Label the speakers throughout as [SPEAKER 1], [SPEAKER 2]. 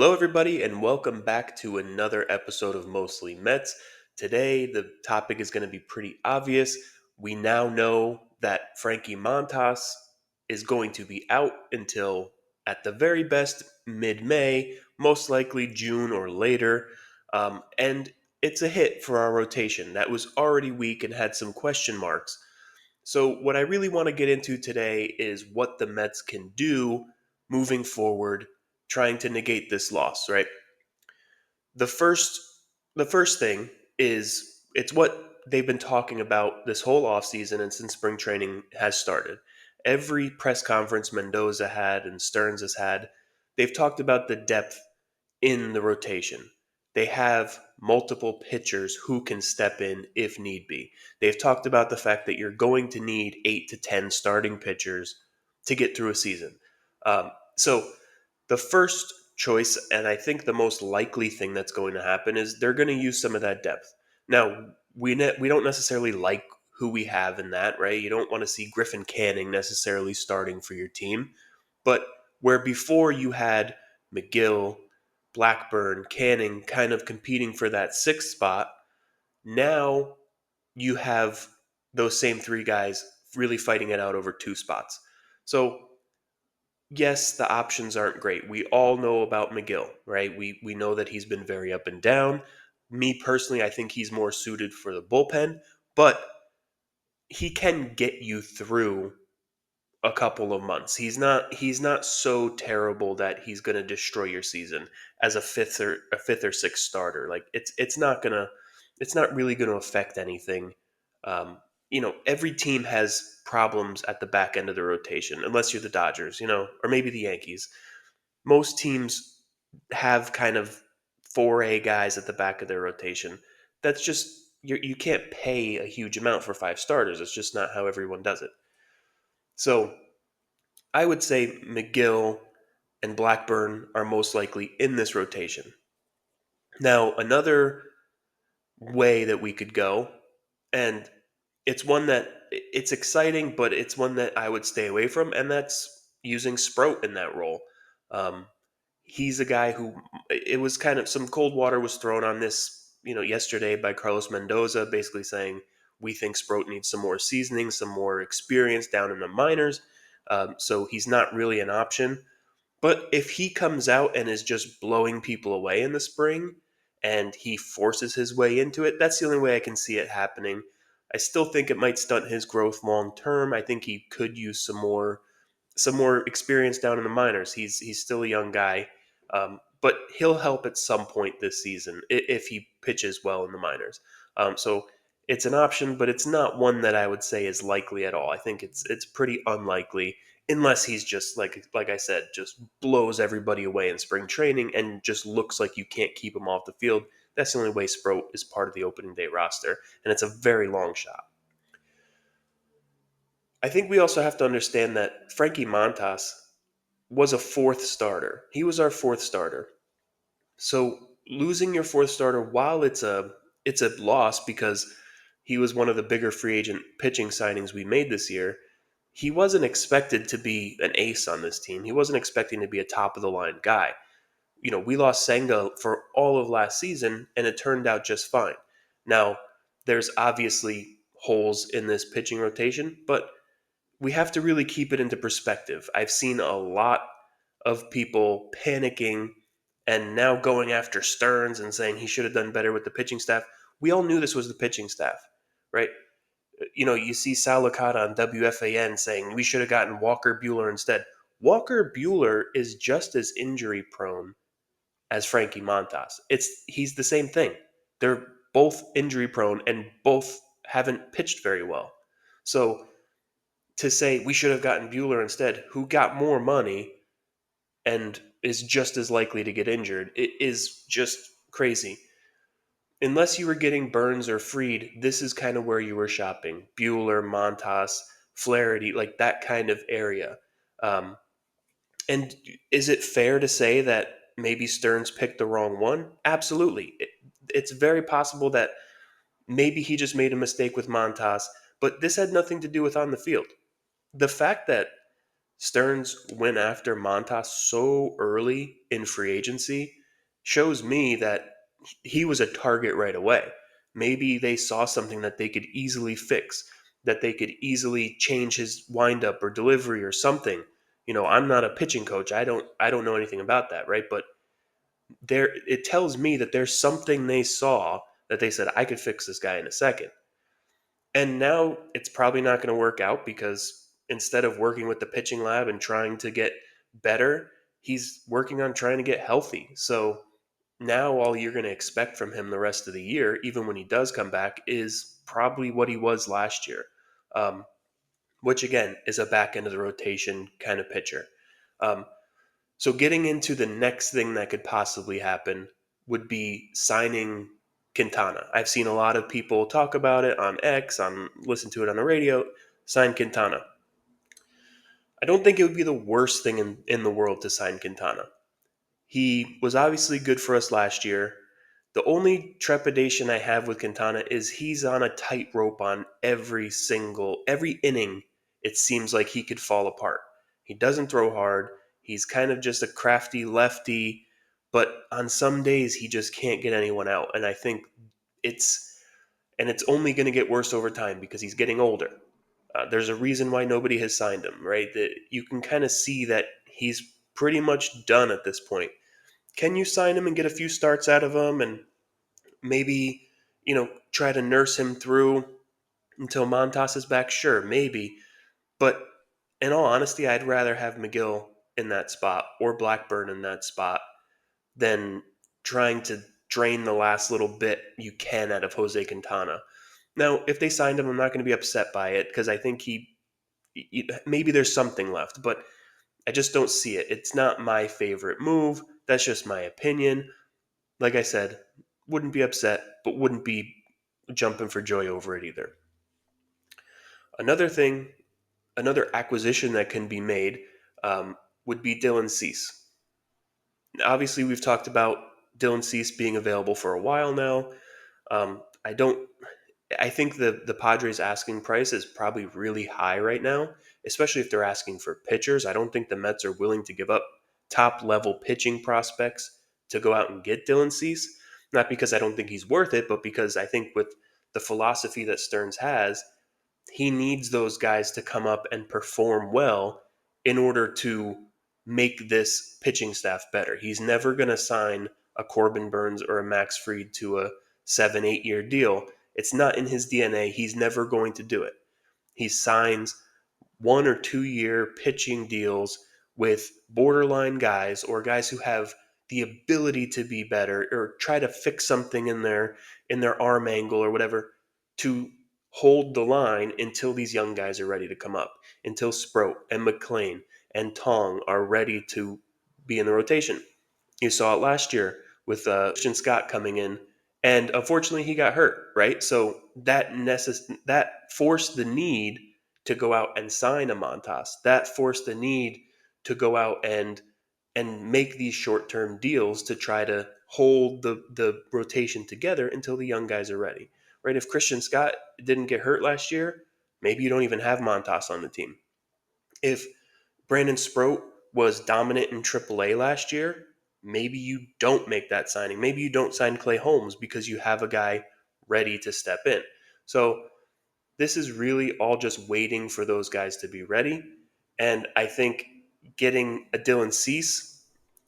[SPEAKER 1] Hello, everybody, and welcome back to another episode of Mostly Mets. Today, the topic is going to be pretty obvious. We now know that Frankie Montas is going to be out until, at the very best, mid May, most likely June or later. And it's a hit for our rotation that was already weak and had some question marks. So, what I really want to get into today is what the Mets can do moving forward, trying to negate this loss, right? The first the first thing is it's what they've been talking about this whole offseason and since spring training has started. Every press conference Mendoza had and Stearns has had, they've talked about the depth in the rotation. They have multiple pitchers who can step in if need be. They've talked about the fact that you're going to need 8 to 10 starting pitchers to get through a season. So the first choice, and I think the most likely thing that's going to happen, is they're going to use some of that depth. Now, we don't necessarily like who we have in that, right? You don't want to see Griffin Canning necessarily starting for your team, but where before you had McGill, Blackburn, Canning kind of competing for that sixth spot, now you have those same three guys really fighting it out over two spots. So yes, the options aren't great. We all know about McGill, right? We know that he's been very up and down. Me personally, I think he's more suited for the bullpen, but he can get you through a couple of months. He's not so terrible that he's going to destroy your season as a fifth or sixth starter. Like it's not really going to affect anything. Um, every team has problems at the back end of the rotation, unless you're the Dodgers, or maybe the Yankees. Most teams have kind of 4A guys at the back of their rotation. That's just you can't pay a huge amount for five starters. It's just not how everyone does it. So I would say McGill and Blackburn are most likely in this rotation. Now, another way that we could go, and it's one that it's exciting, but it's one that I would stay away from, and that's using Sprout in that role. Um, he's a guy who it was kind of some cold water was thrown on this, yesterday by Carlos Mendoza, basically saying we think Sprout needs some more seasoning, some more experience down in the minors. So he's not really an option. But if he comes out and is just blowing people away in the spring and he forces his way into it, that's the only way I can see it happening. I still think it might stunt his growth long term. I think he could use some more experience down in the minors. He's still a young guy, but he'll help at some point this season if he pitches well in the minors. So it's an option, but it's not one that I would say is likely at all. I think it's pretty unlikely unless he's just like I said, just blows everybody away in spring training and just looks like you can't keep him off the field. That's the only way Sproat is part of the opening day roster, and it's a very long shot. I think we also have to understand that Frankie Montas was a fourth starter. He was our fourth starter. So losing your fourth starter, while it's a loss because he was one of the bigger free agent pitching signings we made this year, he wasn't expected to be an ace on this team. He wasn't expecting to be a top of the line guy. We lost Senga for all of last season and it turned out just fine. Now, there's obviously holes in this pitching rotation, but we have to really keep it into perspective. I've seen a lot of people panicking and now going after Stearns and saying he should have done better with the pitching staff. We all knew this was the pitching staff, right? You see Sal Licata on WFAN saying we should have gotten Walker Bueller instead. Walker Bueller is just as injury prone as Frankie Montas. He's the same thing. They're both injury prone and both haven't pitched very well. So to say we should have gotten Bueller instead, who got more money and is just as likely to get injured, it is just crazy. Unless you were getting Burns or Freed, this is kind of where you were shopping. Bueller, Montas, Flaherty, like that kind of area. Um, and is it fair to say that maybe Stearns picked the wrong one? Absolutely. It's very possible that maybe he just made a mistake with Montas, but this had nothing to do with on the field. The fact that Stearns went after Montas so early in free agency shows me that he was a target right away. Maybe they saw something that they could easily fix, that they could easily change his windup or delivery or something. I'm not a pitching coach. I don't know anything about that, right? But there it tells me that there's something they saw that they said I could fix this guy in a second. And now it's probably not going to work out because instead of working with the pitching lab and trying to get better, he's working on trying to get healthy. So now all you're going to expect from him the rest of the year, even when he does come back, is probably what he was last year, um, which again is a back end of the rotation kind of pitcher. Um, so getting into the next thing that could possibly happen would be signing Quintana. I've seen a lot of people talk about it on X, listen to it on the radio, sign Quintana. I don't think it would be the worst thing in the world to sign Quintana. He was obviously good for us last year. The only trepidation I have with Quintana is he's on a tightrope on every inning. It seems like he could fall apart. He doesn't throw hard. He's kind of just a crafty lefty, but on some days he just can't get anyone out. And I think it's it's only going to get worse over time because he's getting older. There's a reason why nobody has signed him, right? That you can kind of see that he's pretty much done at this point. Can you sign him and get a few starts out of him and maybe, try to nurse him through until Montas is back? Sure, maybe. But in all honesty, I'd rather have McGill in that spot or Blackburn in that spot than trying to drain the last little bit you can out of Jose Quintana. Now, if they signed him, I'm not going to be upset by it because I think maybe there's something left, but I just don't see it. It's not my favorite move. That's just my opinion. Like I said, wouldn't be upset, but wouldn't be jumping for joy over it either. Another thing, another acquisition that can be made would be Dylan Cease. Obviously, we've talked about Dylan Cease being available for a while now. I don't. I think the Padres asking price is probably really high right now, especially if they're asking for pitchers. I don't think the Mets are willing to give up top level pitching prospects to go out and get Dylan Cease. Not because I don't think he's worth it, but because I think with the philosophy that Stearns has, he needs those guys to come up and perform well in order to make this pitching staff better. He's never going to sign a Corbin Burns or a Max Fried to a 7, 8 year deal. It's not in his DNA. He's never going to do it. He signs 1 or 2 year pitching deals with borderline guys or guys who have the ability to be better or try to fix something in their arm angle or whatever to hold the line until these young guys are ready to come up, until Sproat and McLean and Tong are ready to be in the rotation. You saw it last year with Christian Scott coming in, and unfortunately he got hurt. Right, so that forced the need to go out and sign a Montas. That forced the need to go out and make these short term deals to try to hold the rotation together until the young guys are ready. Right, if Christian Scott didn't get hurt last year, maybe you don't even have Montas on the team. If Brandon Sproat was dominant in AAA last year, maybe you don't make that signing. Maybe you don't sign Clay Holmes because you have a guy ready to step in. So this is really all just waiting for those guys to be ready. And I think getting a Dylan Cease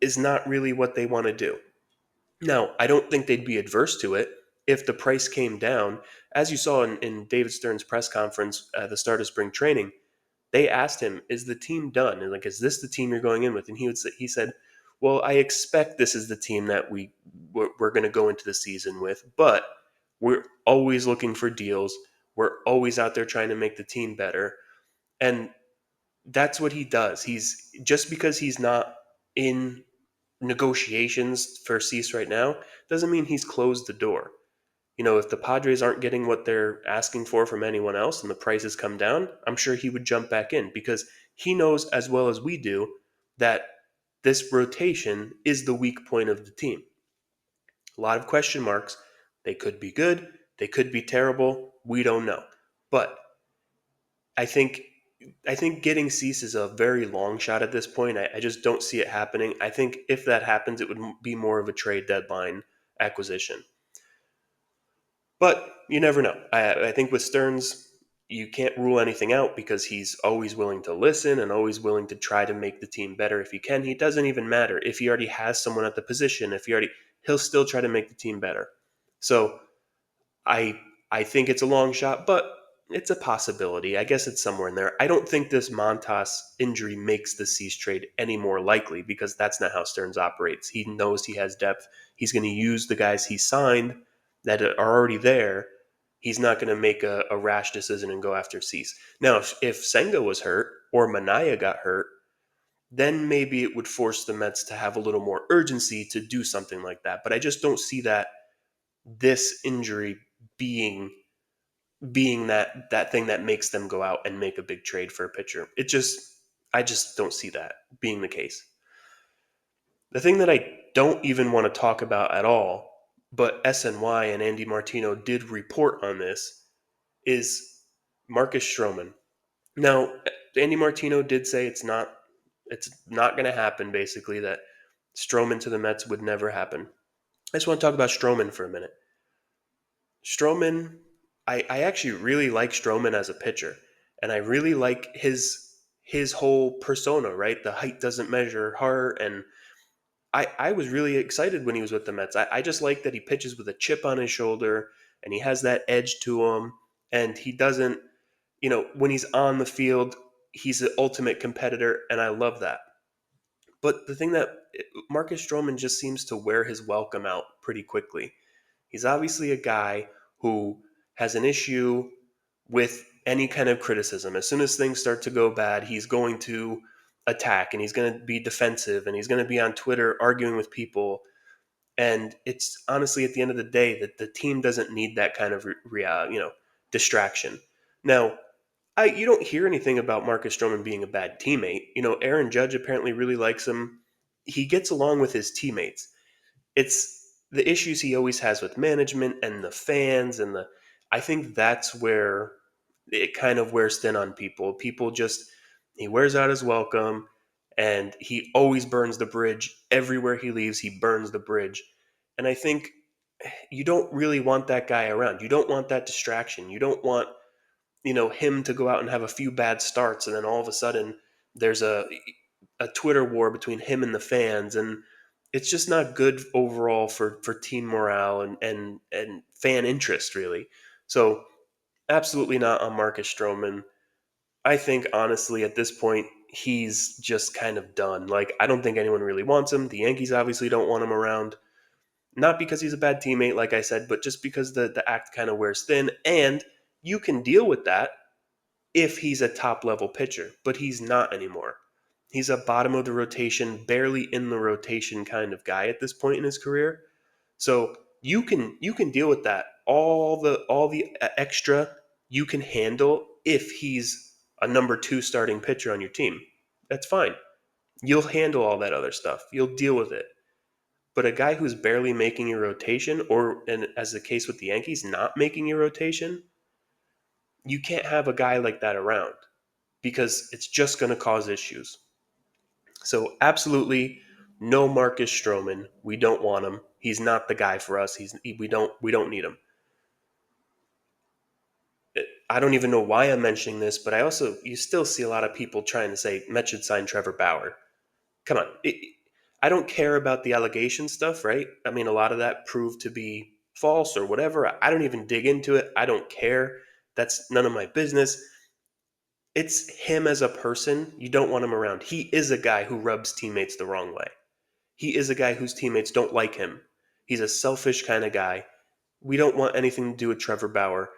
[SPEAKER 1] is not really what they want to do. Now, I don't think they'd be adverse to it if the price came down. As you saw in David Stern's press conference at the start of spring training, they asked him, "Is the team done? And like, is this the team you're going in with?" And he said, "Well, I expect this is the team that we're going to go into the season with, but we're always looking for deals. We're always out there trying to make the team better." And that's what he does. He's just because he's not in negotiations for Cease right now doesn't mean he's closed the door. If the Padres aren't getting what they're asking for from anyone else and the prices come down, I'm sure he would jump back in because he knows as well as we do that this rotation is the weak point of the team. A lot of question marks. They could be good, they could be terrible, we don't know. But I think I think getting Cease is a very long shot at this point. I just don't see it happening. I think if that happens, it would be more of a trade deadline acquisition. But you never know. I think with Stearns, you can't rule anything out because he's always willing to listen and always willing to try to make the team better if he can. He doesn't even matter if he already has someone at the position. If he already, he'll still try to make the team better. So I I think it's a long shot, but it's a possibility. I guess it's somewhere in there. I don't think this Montas injury makes the Cease trade any more likely because that's not how Stearns operates. He knows he has depth. He's going to use the guys he signed that are already there. He's not going to make a rash decision and go after Cease. Now, if Senga was hurt or Manaya got hurt, then maybe it would force the Mets to have a little more urgency to do something like that. But I just don't see that this injury being that thing that makes them go out and make a big trade for a pitcher. I just don't see that being the case. The thing that I don't even want to talk about at all, but SNY and Andy Martino did report on this, is Marcus Stroman. Now, Andy Martino did say it's not going to happen. Basically, that Stroman to the Mets would never happen. I just want to talk about Stroman for a minute. Stroman, I actually really like Stroman as a pitcher, and I really like his whole persona. Right, the height doesn't measure heart, and I was really excited when he was with the Mets. I just like that he pitches with a chip on his shoulder, and he has that edge to him, and he doesn't, when he's on the field, he's the ultimate competitor, and I love that. But the thing that Marcus Stroman just seems to wear his welcome out pretty quickly. He's obviously a guy who has an issue with any kind of criticism. As soon as things start to go bad, he's going to attack and he's going to be defensive and he's going to be on Twitter arguing with people. And it's honestly at the end of the day that the team doesn't need that kind of distraction. Now, you don't hear anything about Marcus Stroman being a bad teammate. Aaron Judge apparently really likes him. He gets along with his teammates. It's the issues he always has with management and the fans and the I think that's where it kind of wears thin on people. People just he wears out his welcome and he always burns the bridge. Everywhere he leaves, he burns the bridge. And I think you don't really want that guy around. You don't want that distraction. You don't want him to go out and have a few bad starts and then all of a sudden there's a Twitter war between him and the fans, and it's just not good overall for team morale and fan interest really. So absolutely not on Marcus Stroman. I think honestly at this point he's just kind of done. Like I don't think anyone really wants him. The Yankees obviously don't want him around. Not because he's a bad teammate, like I said, but just because the act kind of wears thin. And you can deal with that if he's a top level pitcher, but he's not anymore. He's a bottom of the rotation, barely in the rotation kind of guy at this point in his career. So you can deal with that. All the extra you can handle if he's a number 2 starting pitcher on your team. That's fine. You'll handle all that other stuff. You'll deal with it. But a guy who's barely making your rotation, or and as the case with the Yankees, not making your rotation, you can't have a guy like that around because it's just going to cause issues. So absolutely no Marcus Stroman. We don't want him. He's not the guy for us. We don't need him. I don't even know why I'm mentioning this, but you still see a lot of people trying to say Mets should sign Trevor Bauer. Come on. I don't care about the allegation stuff, right? I mean, a lot of that proved to be false or whatever. I don't even dig into it. I don't care. That's none of my business. It's him as a person. You don't want him around. He is a guy who rubs teammates the wrong way. He is a guy whose teammates don't like him. He's a selfish kind of guy. We don't want anything to do with Trevor Bauer.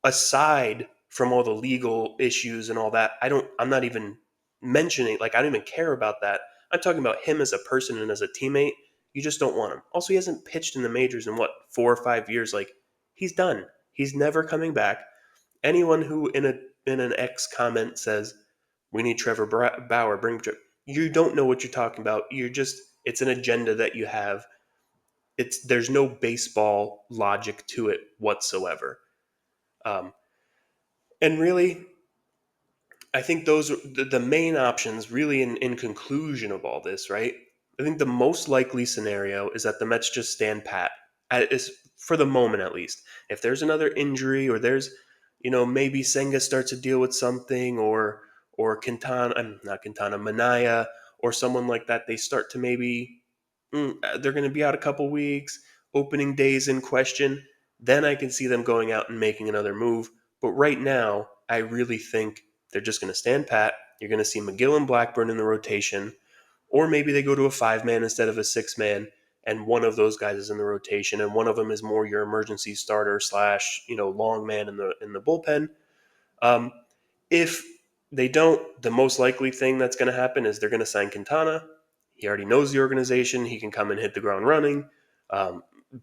[SPEAKER 1] Aside from all the legal issues and all that, I'm not even mentioning, like, I don't even care about that. I'm talking about him as a person and as a teammate. You just don't want him. Also, he hasn't pitched in the majors in what, 4 or 5 years? Like, he's done. He's never coming back. Anyone who in an X comment says, we need Trevor Bauer, bring Trevor, you don't know what you're talking about. It's an agenda that you have. There's no baseball logic to it whatsoever. Um, and really, I think those are the main options, really, in conclusion of all this, right? I think the most likely scenario is that the Mets just stand pat, is for the moment at least. If there's another injury, or there's, maybe Senga starts to deal with something, or Quintana, I'm not Quintana, Manaya, or someone like that, they start to maybe they're going to be out a couple weeks, opening days in question. Then I can see them going out and making another move. But right now, I really think they're just going to stand pat. You're going to see McGill and Blackburn in the rotation, or maybe they go to a 5-man instead of a 6-man, and one of those guys is in the rotation, and one of them is more your emergency starter slash long man in the bullpen. Um, if they don't, the most likely thing that's going to happen is they're going to sign Quintana. He already knows the organization. He can come and hit the ground running.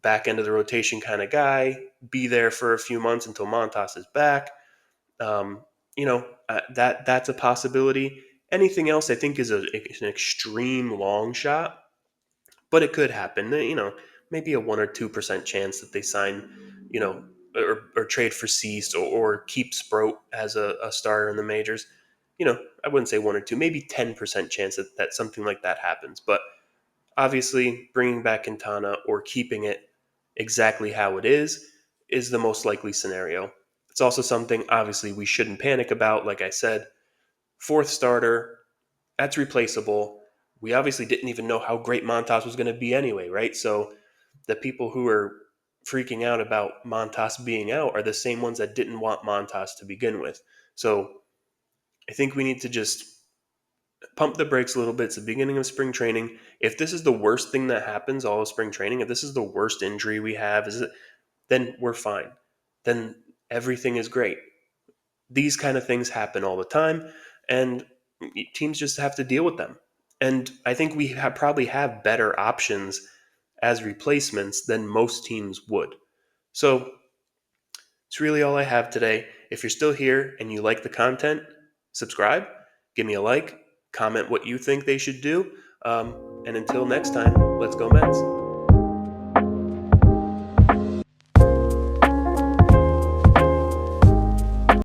[SPEAKER 1] Back end of the rotation kind of guy. Be there for a few months until Montas is back. That's a possibility. Anything else, I think, is an extreme long shot, but it could happen. Maybe a 1 or 2% chance that they sign, or trade for Cease, or keep Sproat as a starter in the majors. I wouldn't say 1 or 2, maybe 10% chance that something like that happens. But obviously, bringing back Quintana or keeping it exactly how it is the most likely scenario. It's also something, obviously, we shouldn't panic about. Like I said, fourth starter, that's replaceable. We obviously didn't even know how great Montas was going to be anyway, right? So the people who are freaking out about Montas being out are the same ones that didn't want Montas to begin with. So I think we need to just pump the brakes a little bit. It's the beginning of spring training. If this is the worst thing that happens all of spring training, if this is the worst injury we have, then we're fine. Then everything is great. These kind of things happen all the time, and teams just have to deal with them. And I think we probably have better options as replacements than most teams would. So it's really all I have today. If you're still here and you like the content, subscribe, give me a like, comment what you think they should do. And until next time, let's go Mets.